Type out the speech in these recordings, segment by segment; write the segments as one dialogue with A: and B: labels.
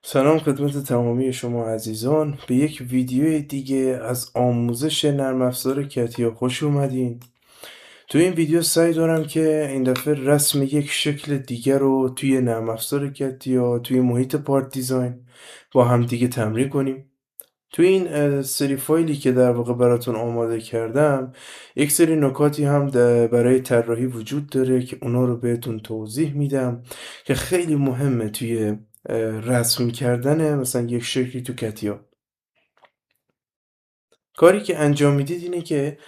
A: سلام خدمت تمامی شما عزیزان به یک ویدیو دیگه از آموزش نرم افزار کتیا خوش اومدین. تو این ویدیو سعی دارم که این دفعه رسم یک شکل دیگر رو توی نرم افزار کتیا توی محیط پارت دیزاین با هم دیگه تمرین کنیم. توی این سری فایلی که در واقع براتون آماده کردم یک سری نکاتی هم برای طراحی وجود داره که اونا رو بهتون توضیح میدم که خیلی مهمه توی رسم کردن مثلا یک شکلی تو کتیا. کاری که انجام میدید اینه که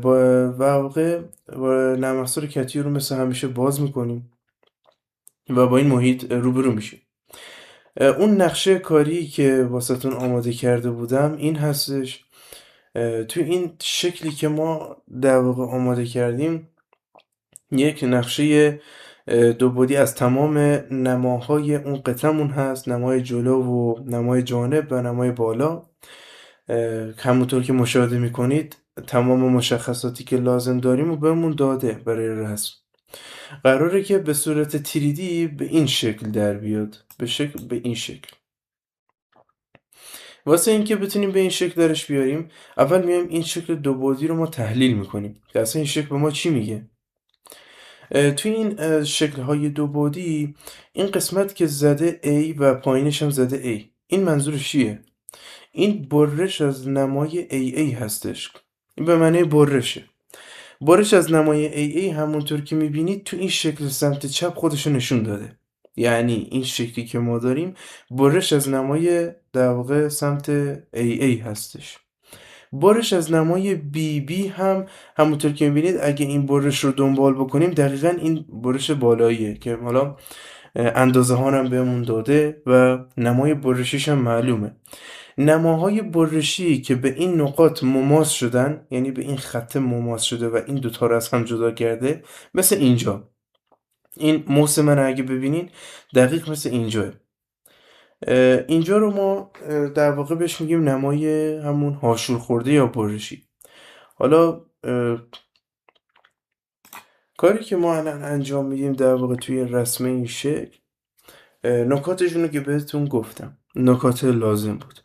A: با واقع با نرم افزار کتیا رو مثل همیشه باز میکنیم و با این محیط روبرو میشیم. اون نقشه کاری که واسهتون آماده کرده بودم این هستش. توی این شکلی که ما در واقع آماده کردیم یک نقشه دو بعدی از تمام نماهای اون قطعمون هست، نمای جلو و نمای جانب و نمای بالا. همونطور که مشاهده میکنید تمام مشخصاتی که لازم داریم و بهمون داده برای رسم. قراره که به صورت تریدی به این شکل در بیاد، به این شکل. واسه اینکه بتونیم به این شکل درش بیاریم اول میایم این شکل دو بعدی رو ما تحلیل میکنیم که اصلا این شکل به ما چی میگه. توی این شکل‌های دو بعدی این قسمت که زده A و پایینش هم زده A، این منظورش چیه؟ این برش از نمای AA هستش. این به معنی برشه. برش از نمای AA همونطور که میبینید تو این شکل سمت چپ خودشو نشون داده. یعنی این شکلی که ما داریم برش از نمای در واقع سمت AA هستش. برش از نمای BB هم همونطور که میبینید اگه این برش رو دنبال بکنیم دقیقا این برش بالاییه که حالا اندازه ها هم بهمون داده و نمای برشیش هم معلومه. نماهای برشی که به این نقاط مماس شدن، یعنی به این خط مماس شده و این دوتا رو از هم جدا کرده، مثل اینجا. این موس من اگه ببینین دقیق مثل اینجاه. اینجا رو ما در واقع بهش میگیم نمای همون هاشور خورده یا برشی. حالا کاری که ما الان انجام میدیم در واقع توی رسم این شکل، نکاتشون رو که بهتون گفتم نکات لازم بود.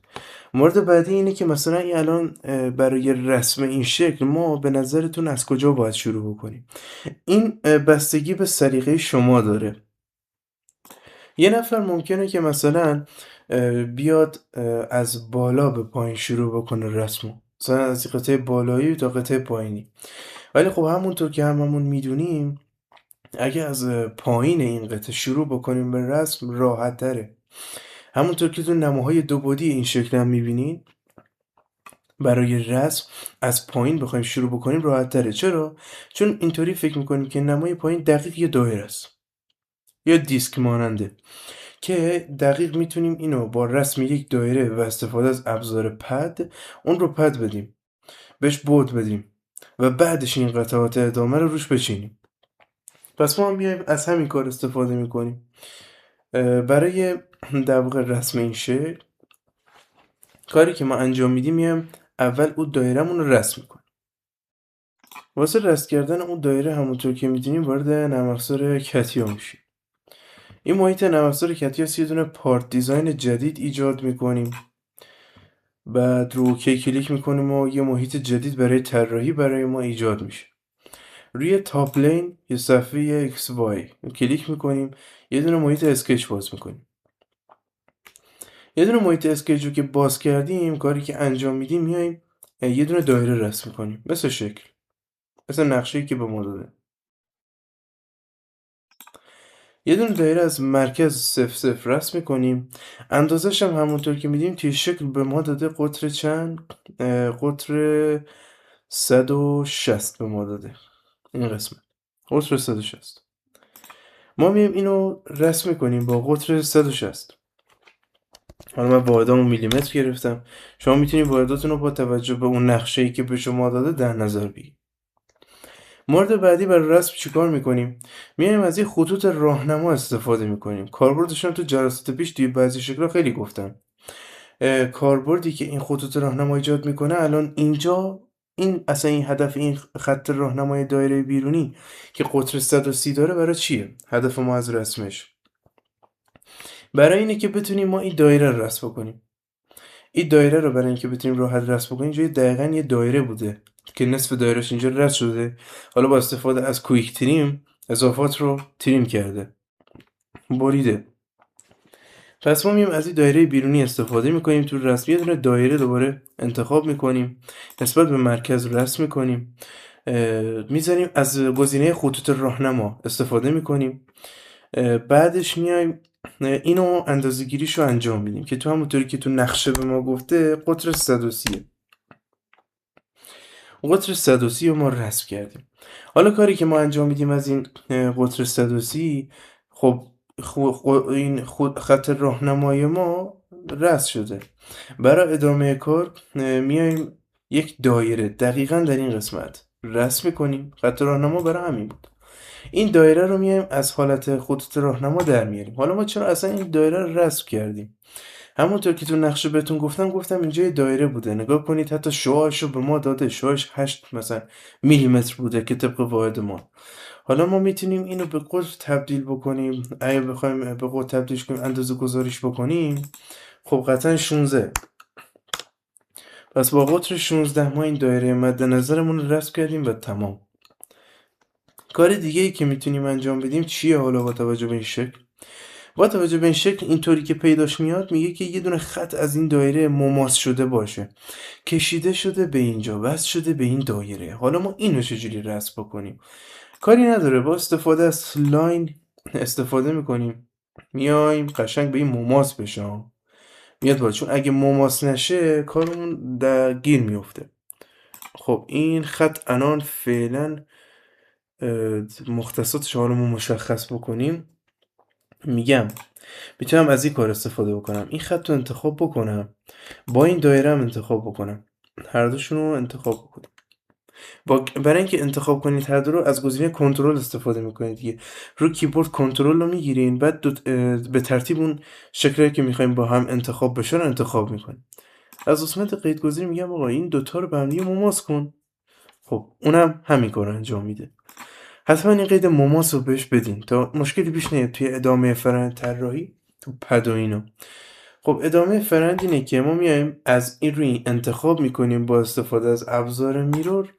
A: مورد بعدی اینه که مثلا این الان برای رسم این شکل ما به نظرتون از کجا باید شروع بکنیم؟ این بستگی به سلیقه شما داره. یه نفر ممکنه که مثلا بیاد از بالا به پایین شروع بکنه رسمو، مثلا از قطعه بالایی تا قطعه پایینی. ولی خب همونطور که هممون میدونیم اگه از پایین این قطعه شروع بکنیم به رسم راحت تره. همونطور که تو نماهای دو بعدی این شکل هم میبینین برای رسم از پایین بخوایم شروع بکنیم راحت تره. چرا؟ چون اینطوری فکر میکنیم که نمای پایین دقیق یه دایره است یا دیسک ماننده که دقیق میتونیم اینو با رسم یک دایره و استفاده از ابزار پد اون رو پد بدیم، بهش بعد بدیم و بعدش این قطعات ادامه رو روش بچینیم. پس ما هم بیایم از همین کار استفاده میکنیم برای در واقع رسم این شکل. کاری که ما انجام میدیم میایم اول اون دایره‌مون رو رسم میکنیم. واسه رسم کردن اون دایره همونطور که میدونیم وارد نرم افزار کتیا میشیم. این محیط نرم افزار کتیا یه دونه پارت دیزاین جدید ایجاد میکنیم، بعد رو اوکی کلیک میکنیم و یه محیط جدید برای طراحی برای ما ایجاد میشه. روی تاپ لین یه صفحه XY کلیک میکنیم، یه دونه محیط اسکچ باز میکنیم. یه دونه محیط اسکچ رو که باز کردیم کاری که انجام میدیم میایم یه دونه دایره رسم میکنیم مثل شکل، مثل نقشه‌ای که به ما داده. یه دونه دایره از مرکز 0 رسم میکنیم. اندازش هم همونطور که میدیم توی شکل به ما داده قطر چند؟ قطر 160 به ما داده. این قسمت قطر 160 ما میایم اینو رسم میکنیم با قطر 160. حالا من واحدامو میلیمتر گرفتم، شما میتونید واحداتون رو با توجه به اون نقشه‌ای که به شما داده در نظر بگیرید. مورد بعدی برای رسم چیکار میکنیم؟ میایم از این خطوط راهنما استفاده میکنیم. کاربردشون تو جلسات پیش توی بعضی شکل‌ها خیلی گفتم. کاربردی که این خطوط راهنما ایجاد میکنه الان اینجا این اصلا این هدف این خط راهنمای دایره بیرونی که قطر 130 داره برای چیه؟ هدف ما از رسمش برای اینه که بتونیم ما این دایره رو رسم بکنیم. این دایره رو برای اینکه بتونیم راحت رسم بکنیم، اینجا دقیقاً یه دایره بوده که نصف دایرهش اینجا رسم شده. حالا با استفاده از کویک تریم اضافات رو تریم کرده، بریده. پس ما میایم از این دایره بیرونی استفاده میکنیم تو رسم. یه دونه دایره دوباره انتخاب میکنیم، نسبت به مرکز رسم میکنیم، میذاریم از گزینه خطوط راهنما استفاده میکنیم. بعدش میایم اینو اندازه‌گیریش رو انجام میدیم که تو همونطوری که تو نقشه به ما گفته قطر 130 قطر 130 رو ما رسم کردیم. حالا کاری که ما انجام میدیم از این قطر 130، خب این خط راهنمای ما رسم شده. برای ادامه کار میایم یک دایره دقیقاً در این قسمت رسم میکنیم. خط راهنما برای همین بود. این دایره رو میایم از حالت خطوط راهنما در میاریم. حالا ما چرا اصلا این دایره رو رسم کردیم؟ همونطور که تو نقشه بهتون گفتم اینجا یه دایره بوده. نگاه کنید حتی شعاعش رو به ما داده. شعاعش 8 مثلا میلیمتر بوده که طبق واحد ما. حالا ما میتونیم اینو به قطر تبدیل بکنیم. اگه بخوایم به قطر تبدیلش کنیم، اندازه گذاریش بکنیم، خب قطعا 16. پس با قطر 16 ما این دایره مد نظرمون رو رسم کردیم و تمام. کار دیگه ای که میتونیم انجام بدیم چیه حالا با توجه به این شکل؟ با توجه به این شکل اینطوری که پیداش میاد، میگه که یه دونه خط از این دایره مماس شده باشه، کشیده شده به اینجا، وصل شده به این دایره. حالا ما اینو چجوری رسم بکنیم؟ کاری نداره، با استفاده از لاین استفاده میکنیم، میایم قشنگ به این مماس بشه میاد بالا، چون اگه مماس نشه کارمون در گیر میفته. خب این خط الان فعلا مختصاتش حالا ما مشخص بکنیم. میگم میتونم از این کار استفاده بکنم، این خط رو انتخاب بکنم، با این دایره هم انتخاب بکنم، هر دوشون رو انتخاب بکنیم. برای اینکه انتخاب کنید هر دو رو، از گزینه کنترل استفاده میکنید دیگه. رو کیبورد کنترل رو میگیرین، بعد به ترتیب اون شکلی که میخوایم با هم انتخاب بشه رو انتخاب میکنیم. از قسمت قید گذاری میگم آقا این دوتا رو به هم دیگه مماس کن. خب اونم همین کار انجام میده. حتما این قید مماس رو بهش بدین تا مشکلی پیش نیاد توی ادامه فرآیند طراحی تو پد و اینا. خب ادامه فرآیند اینه که ما میایم از این روی انتخاب میکنیم با استفاده از ابزار میرور.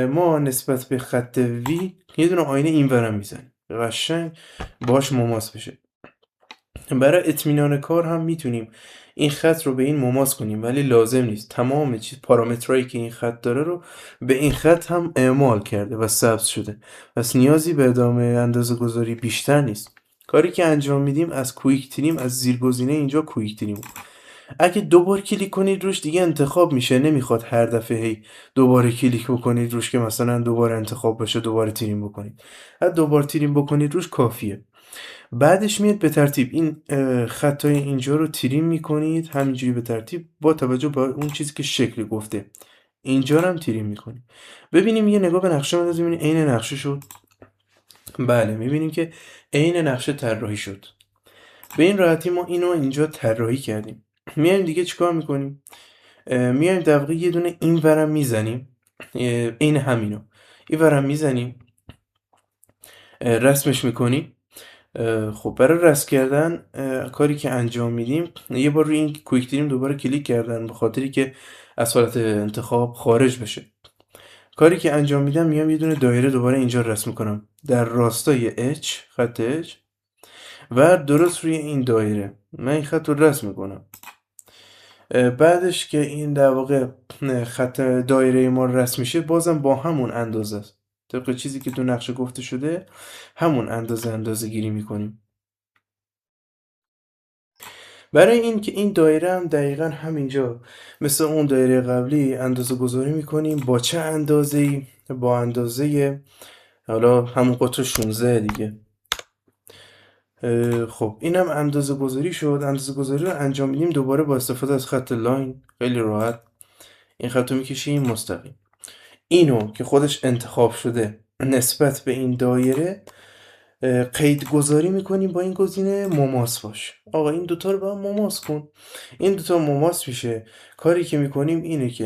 A: ما نسبت به خط وی یه دونه آینه اینورم میزنیم قشنگ باش مماس بشه. برای اطمینان کار هم میتونیم این خط رو به این مماس کنیم، ولی لازم نیست. تمام پارامترایی که این خط داره رو به این خط هم اعمال کرده و ثبت شده، پس نیازی به ادامه اندازه گذاری بیشتر نیست. کاری که انجام میدیم از کویک تریم، از زیرگزینه اینجا کویک تریم، اگه دوبار کلیک کنید روش دیگه انتخاب میشه، نمیخواد هر دفعه هی دوباره کلیک بکنید روش که مثلا دوباره انتخاب بشه دوباره تریم بکنید. هر دوبار تریم بکنید روش کافیه. بعدش میاد به ترتیب این خطای اینجا رو تریم میکنید همینجوری به ترتیب با توجه به اون چیزی که شکل گفته. اینجا رو هم تریم میکنید. ببینیم یه نگاه به نقشه بندازیم ببینیم عین نقشه شد. بله میبینیم که عین نقشه طراحی شد. به این راحتی ما اینو اینجا طراحی کردیم. میایم دیگه چیکار میکنیم؟ میایم در واقع یه دونه این ورم میزنیم، این همینو این ورم میزنیم، رسمش میکنیم. خب برای رسم کردن کاری که انجام میدیم، یه بار روی این کویک تریم دوباره کلیک کردن به خاطری که از حالت انتخاب خارج بشه. کاری که انجام میدم میام یه دونه دایره دوباره اینجا رسم میکنم در راستای H، خط H، و درست روی این دایره من این خط رو رسم میکنم. بعدش که این در واقع خط دایره ما رسم میشه، بازم با همون اندازه است، طبق چیزی که تو نقشه گفته شده همون اندازه گیری میکنیم. برای این که این دایره هم دقیقا همینجا مثل اون دایره قبلی اندازه گذاری میکنیم. با چه اندازه‌ای؟ با اندازه حالا همون قطر 16 دیگه. خب اینم اندازه گذاری شد. اندازه گذاری رو انجام میدیم دوباره با استفاده از خط لاین، خیلی راحت این خط رو میکشیم مستقیم. اینو که خودش انتخاب شده نسبت به این دایره قید گذاری میکنیم با این گزینه مماس باش. آقا این دوتا رو با هم مماس کن، این دوتا مماس میشه. کاری که میکنیم اینه که